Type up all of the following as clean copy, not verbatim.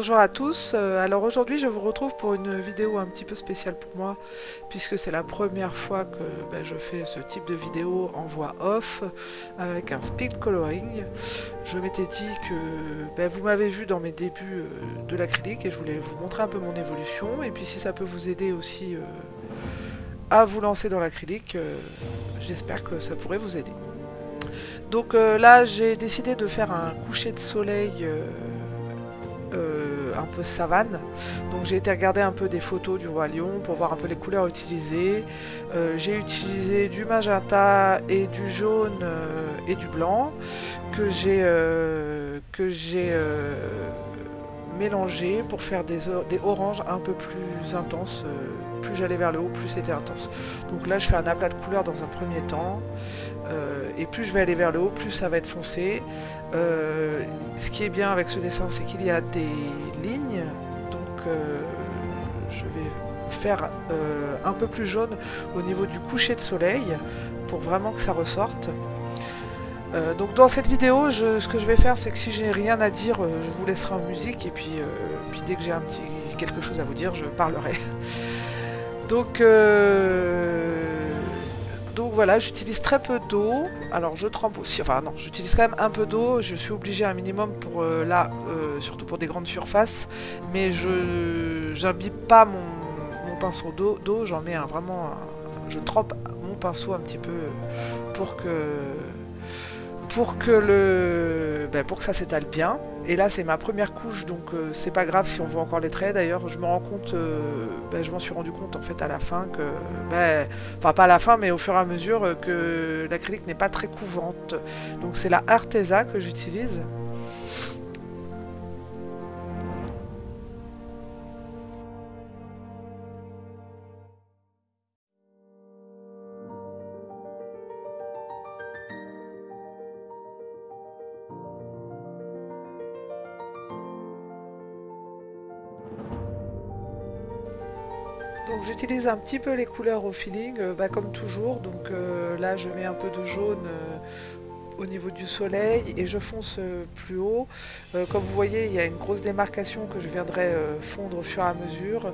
Bonjour à tous, alors aujourd'hui je vous retrouve pour une vidéo un petit peu spéciale pour moi puisque c'est la première fois que je fais ce type de vidéo en voix off avec un speed coloring. Je m'étais dit que vous m'avez vu dans mes débuts de l'acrylique et je voulais vous montrer un peu mon évolution et puis si ça peut vous aider aussi à vous lancer dans l'acrylique, j'espère que ça pourrait vous aider. Donc là j'ai décidé de faire un coucher de soleil un peu savane, donc j'ai été regarder un peu des photos du roi lion pour voir un peu les couleurs utilisées. J'ai utilisé du magenta et du jaune et du blanc que j'ai mélangé pour faire des oranges un peu plus intenses. Plus j'allais vers le haut, plus c'était intense. Donc là je fais un aplat de couleurs dans un premier temps, et plus je vais aller vers le haut, plus ça va être foncé. Ce qui est bien avec ce dessin, c'est qu'il y a des lignes, donc je vais faire un peu plus jaune au niveau du coucher de soleil pour vraiment que ça ressorte. Donc dans cette vidéo, ce que je vais faire, c'est que si j'ai rien à dire, je vous laisserai en musique et puis dès que j'ai quelque chose à vous dire, je parlerai. Donc voilà, j'utilise très peu d'eau. Alors je trempe aussi, enfin non, j'utilise quand même un peu d'eau. Je suis obligée un minimum pour là, surtout pour des grandes surfaces. Mais je n'imbibe pas mon pinceau d'eau. J'en mets je trempe mon pinceau un petit peu pour que ça s'étale bien. Et là c'est ma première couche, donc c'est pas grave si on voit encore les traits. D'ailleurs je me rends compte, je m'en suis rendu compte en fait à la fin que, enfin pas à la fin mais au fur et à mesure que l'acrylique n'est pas très couvrante. Donc c'est la Arteza que j'utilise. Donc j'utilise un petit peu les couleurs au feeling, comme toujours. Donc là je mets un peu de jaune au niveau du soleil et je fonce plus haut. Comme vous voyez, il y a une grosse démarcation que je viendrai fondre au fur et à mesure.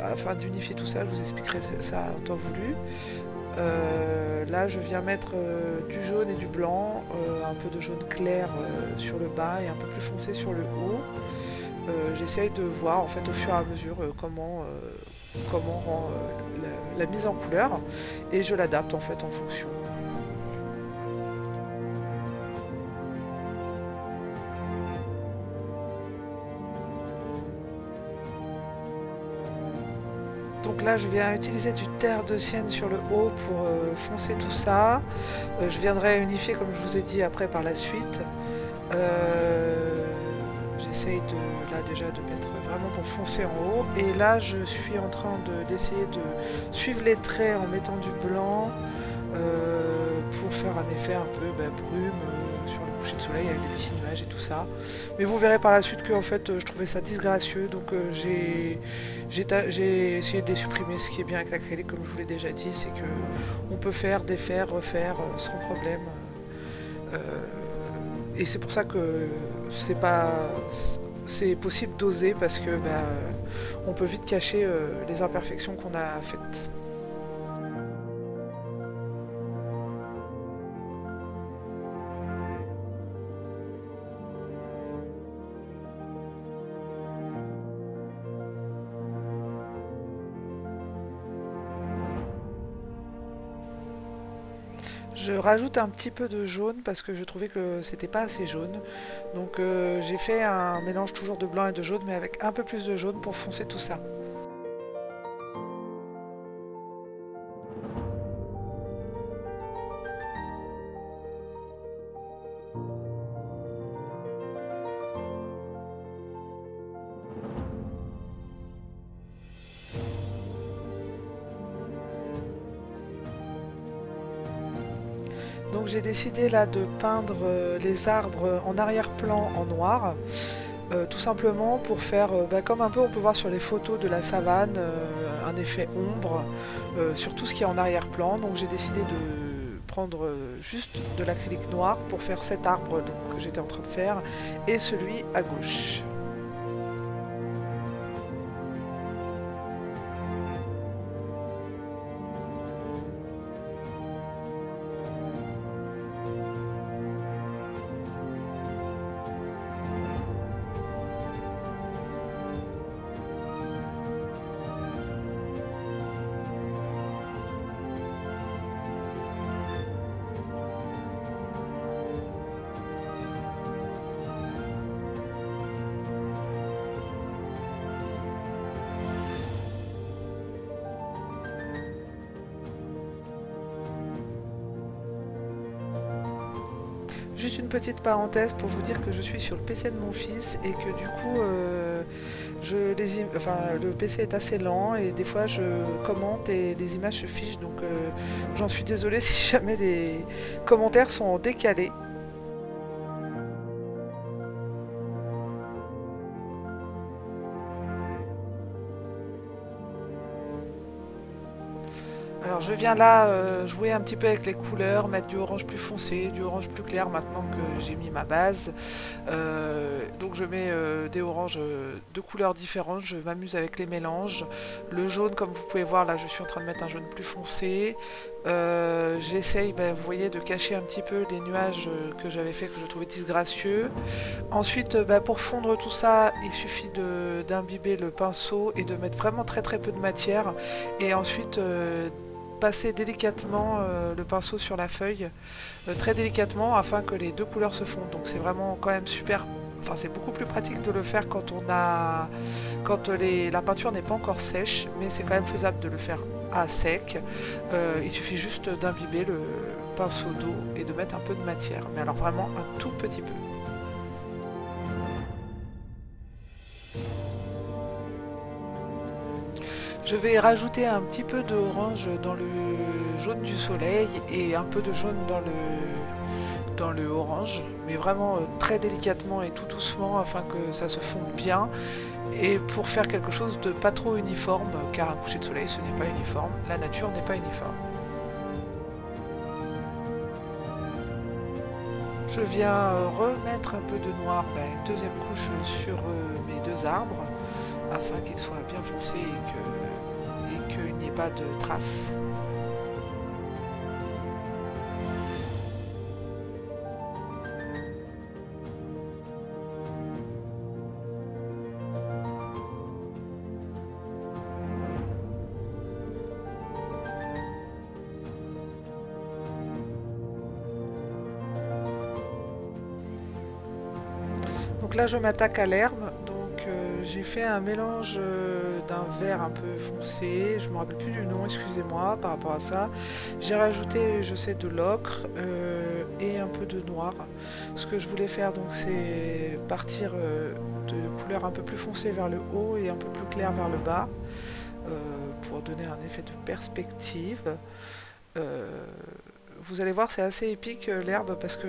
Afin d'unifier tout ça, je vous expliquerai ça en temps voulu. Là je viens mettre du jaune et du blanc, un peu de jaune clair sur le bas et un peu plus foncé sur le haut. J'essaye de voir en fait au fur et à mesure comment rend la mise en couleur et je l'adapte en fait en fonction. Donc là je viens utiliser du terre de Sienne sur le haut pour foncer tout ça. Je viendrai unifier comme je vous ai dit après par la suite. J'essaye là déjà de mettre vraiment pour foncer en haut. Et là je suis en train d'essayer de suivre les traits en mettant du blanc pour faire un effet un peu brume sur le coucher de soleil avec des petits nuages et tout ça. Mais vous verrez par la suite que en fait je trouvais ça disgracieux, donc j'ai essayé de les supprimer. Ce qui est bien avec l'acrylique, comme je vous l'ai déjà dit, c'est que on peut faire, défaire, refaire sans problème. Et c'est pour ça que c'est possible d'oser parce que on peut vite cacher les imperfections qu'on a faites. Je rajoute un petit peu de jaune parce que je trouvais que c'était pas assez jaune. Donc j'ai fait un mélange toujours de blanc et de jaune mais avec un peu plus de jaune pour foncer tout ça. Donc j'ai décidé là de peindre les arbres en arrière-plan en noir, tout simplement pour faire, comme un peu on peut voir sur les photos de la savane, un effet ombre sur tout ce qui est en arrière-plan. Donc j'ai décidé de prendre juste de l'acrylique noir pour faire cet arbre donc, que j'étais en train de faire et celui à gauche. Juste une petite parenthèse pour vous dire que je suis sur le PC de mon fils et que du coup, enfin, le PC est assez lent et des fois je commente et les images se fichent. Donc j'en suis désolée si jamais les commentaires sont décalés. Alors je viens là jouer un petit peu avec les couleurs, mettre du orange plus foncé, du orange plus clair maintenant que j'ai mis ma base. Donc je mets des oranges de couleurs différentes, je m'amuse avec les mélanges. Le jaune, comme vous pouvez voir là, je suis en train de mettre un jaune plus foncé. J'essaye, vous voyez, de cacher un petit peu les nuages que j'avais fait, que je trouvais disgracieux. Ensuite, pour fondre tout ça, il suffit d'imbiber le pinceau et de mettre vraiment très très peu de matière. Et ensuite passer délicatement le pinceau sur la feuille, très délicatement, afin que les deux couleurs se fondent. Donc c'est vraiment quand même super, enfin c'est beaucoup plus pratique de le faire quand la peinture n'est pas encore sèche, mais c'est quand même faisable de le faire à sec. Il suffit juste d'imbiber le pinceau d'eau et de mettre un peu de matière, mais alors vraiment un tout petit peu. Je vais rajouter un petit peu d'orange dans le jaune du soleil et un peu de jaune dans le orange, mais vraiment très délicatement et tout doucement afin que ça se fonde bien et pour faire quelque chose de pas trop uniforme, car un coucher de soleil ce n'est pas uniforme, la nature n'est pas uniforme. Je viens remettre un peu de noir, une deuxième couche sur mes deux arbres afin qu'ils soient bien foncés et qu'il n'y ait pas de traces. Donc là je m'attaque à l'herbe, donc j'ai fait un mélange d'un vert un peu foncé, je ne me rappelle plus du nom, excusez-moi par rapport à ça. J'ai rajouté, je sais, de l'ocre et un peu de noir. Ce que je voulais faire donc c'est partir de couleurs un peu plus foncées vers le haut et un peu plus claires vers le bas pour donner un effet de perspective. Euh, vous allez voir, c'est assez épique l'herbe parce que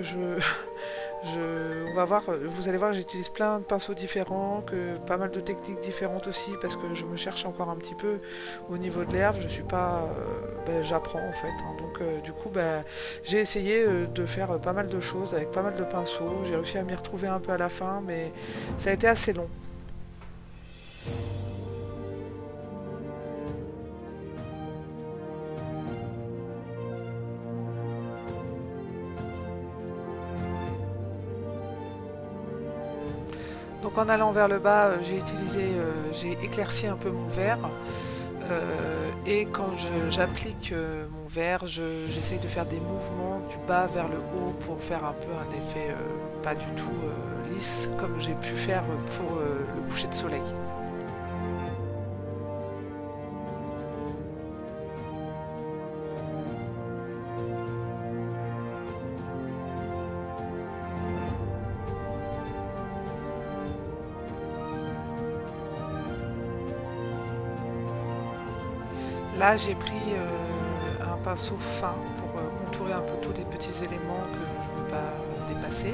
on va voir, vous allez voir, j'utilise plein de pinceaux différents, pas mal de techniques différentes aussi parce que je me cherche encore un petit peu au niveau de l'herbe. Je suis pas, j'apprends en fait. Hein. Donc du coup, j'ai essayé de faire pas mal de choses avec pas mal de pinceaux. J'ai réussi à m'y retrouver un peu à la fin, mais ça a été assez long. Donc en allant vers le bas, j'ai éclairci un peu mon vert. Et quand j'applique mon vert, j'essaye de faire des mouvements du bas vers le haut pour faire un peu un effet pas du tout lisse comme j'ai pu faire pour le coucher de soleil. Là, j'ai pris un pinceau fin pour contourer un peu tous les petits éléments que je ne veux pas dépasser.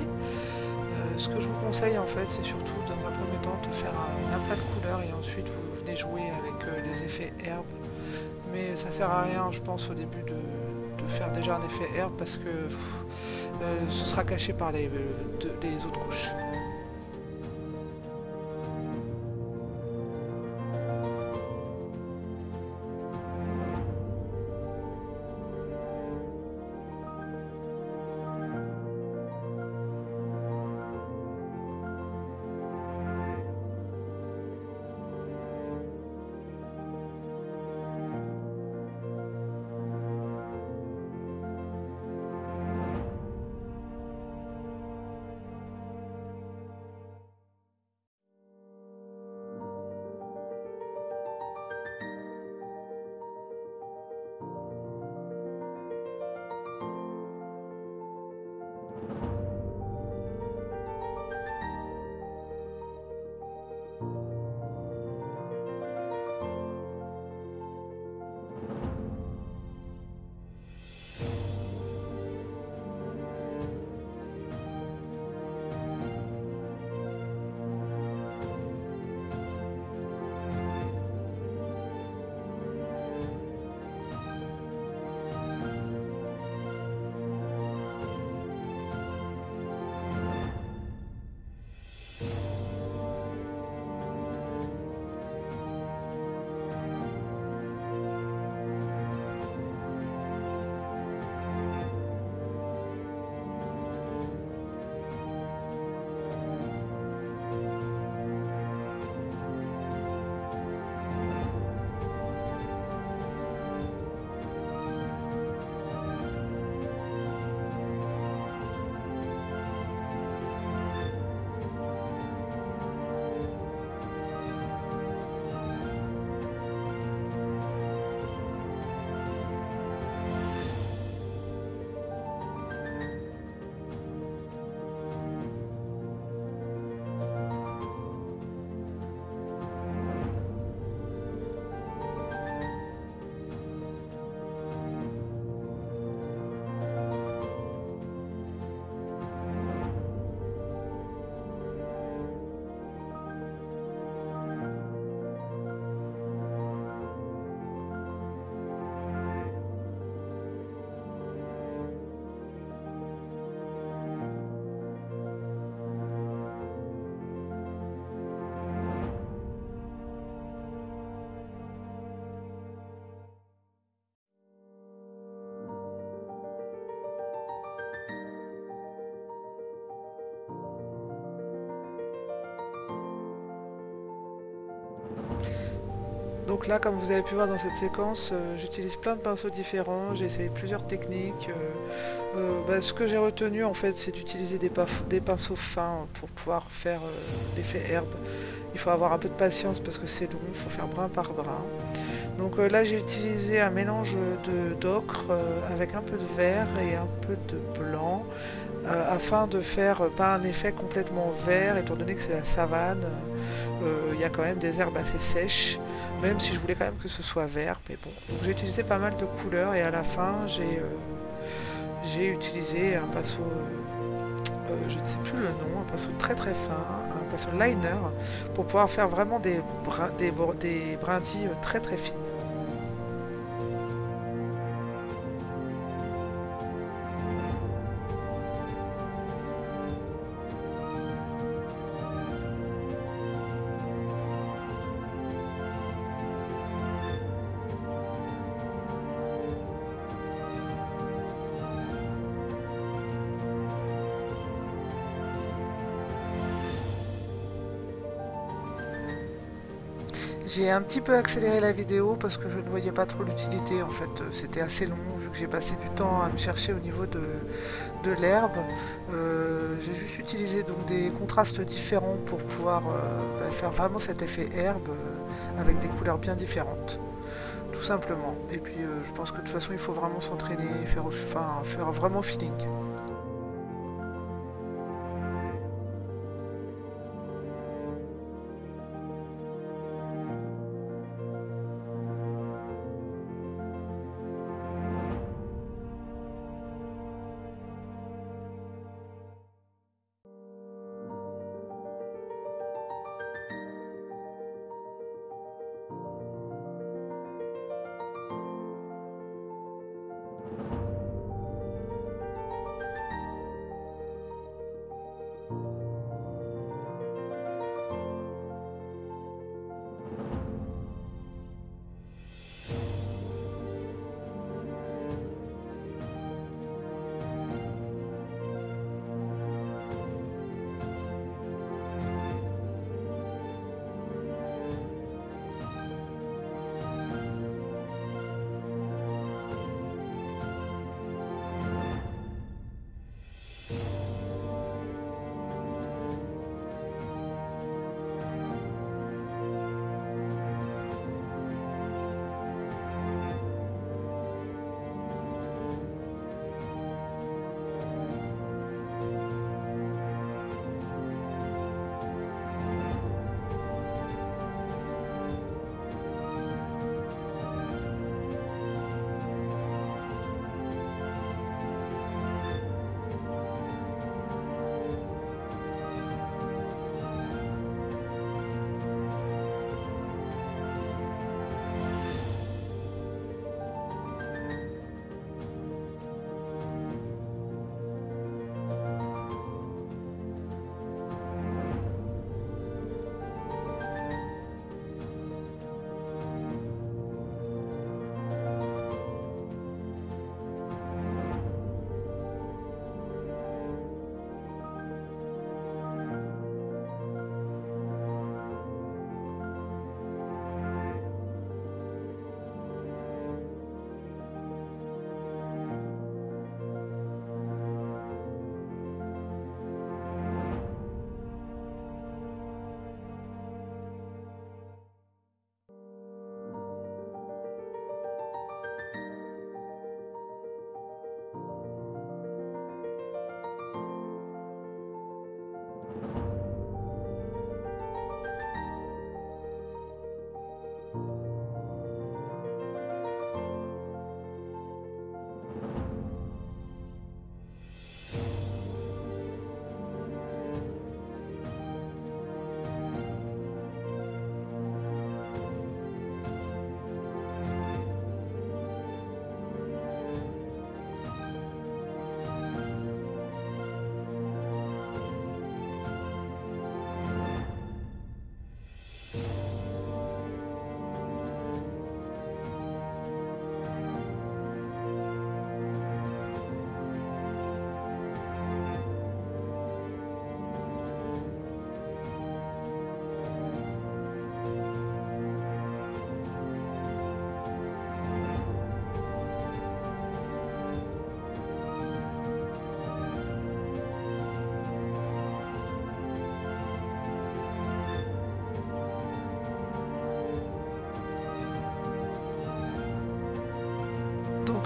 Ce que je vous conseille en fait, c'est surtout dans un premier temps de faire un aplat de couleurs et ensuite vous venez jouer avec les effets herbe. Mais ça sert à rien, je pense, au début de faire déjà un effet herbe parce que ce sera caché par les autres couches. Donc là, comme vous avez pu voir dans cette séquence, j'utilise plein de pinceaux différents, j'ai essayé plusieurs techniques. Ce que j'ai retenu en fait, c'est d'utiliser des pinceaux fins pour pouvoir faire l'effet herbe. Il faut avoir un peu de patience parce que c'est long, il faut faire brin par brin. Donc là, j'ai utilisé un mélange d'ocre avec un peu de vert et un peu de blanc afin de faire pas un effet complètement vert étant donné que c'est la savane. Il y a quand même des herbes assez sèches, même si je voulais quand même que ce soit vert, mais bon. Donc j'ai utilisé pas mal de couleurs et à la fin j'ai utilisé un pinceau, je ne sais plus le nom, un pinceau très très fin, un pinceau liner, pour pouvoir faire vraiment des brindilles très très fines. J'ai un petit peu accéléré la vidéo parce que je ne voyais pas trop l'utilité. En fait, c'était assez long vu que j'ai passé du temps à me chercher au niveau de l'herbe. J'ai juste utilisé donc des contrastes différents pour pouvoir faire vraiment cet effet herbe avec des couleurs bien différentes. Tout simplement. Et puis je pense que de toute façon il faut vraiment s'entraîner, faire vraiment feeling.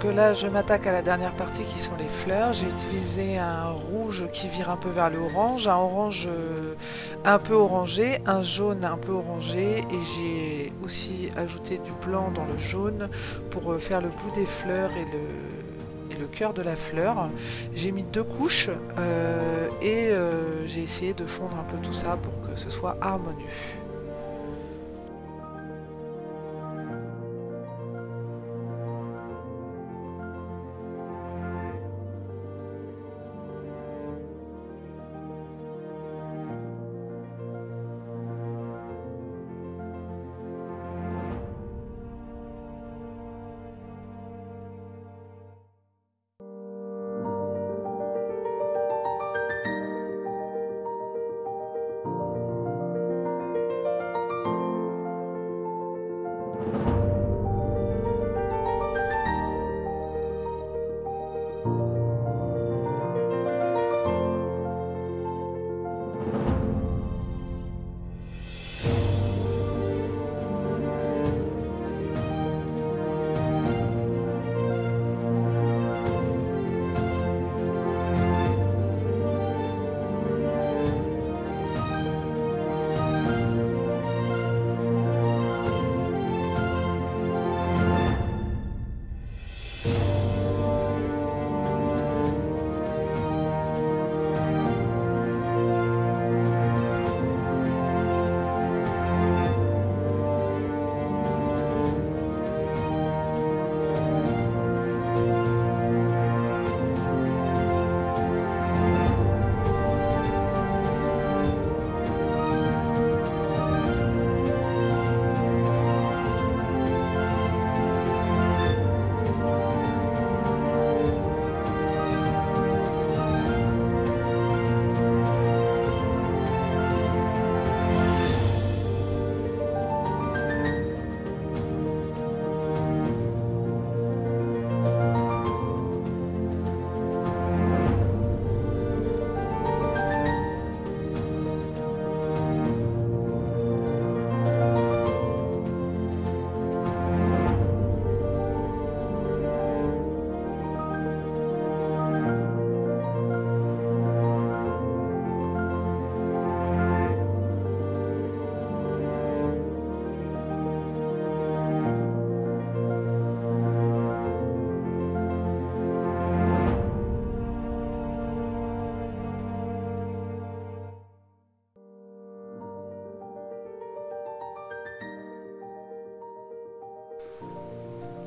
Donc là je m'attaque à la dernière partie qui sont les fleurs. J'ai utilisé un rouge qui vire un peu vers le orange, un orange un peu orangé, un jaune un peu orangé et j'ai aussi ajouté du blanc dans le jaune pour faire le bout des fleurs et le cœur de la fleur. J'ai mis 2 couches et j'ai essayé de fondre un peu tout ça pour que ce soit harmonieux.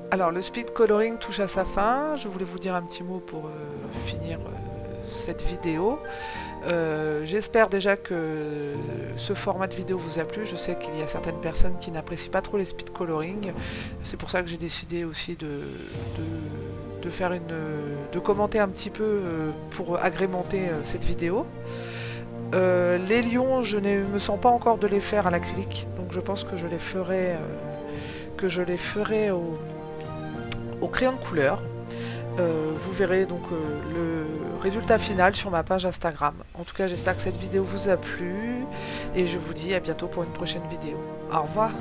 Alors le speed coloring touche à sa fin, je voulais vous dire un petit mot pour finir cette vidéo. J'espère déjà que ce format de vidéo vous a plu. Je sais qu'il y a certaines personnes qui n'apprécient pas trop les speed coloring. C'est pour ça que j'ai décidé aussi de commenter un petit peu pour agrémenter cette vidéo. Les lions, je ne me sens pas encore de les faire à l'acrylique, donc je pense que je les ferai au crayon de couleur. Vous verrez donc le résultat final sur ma page Instagram. En tout cas, j'espère que cette vidéo vous a plu et je vous dis à bientôt pour une prochaine vidéo. Au revoir.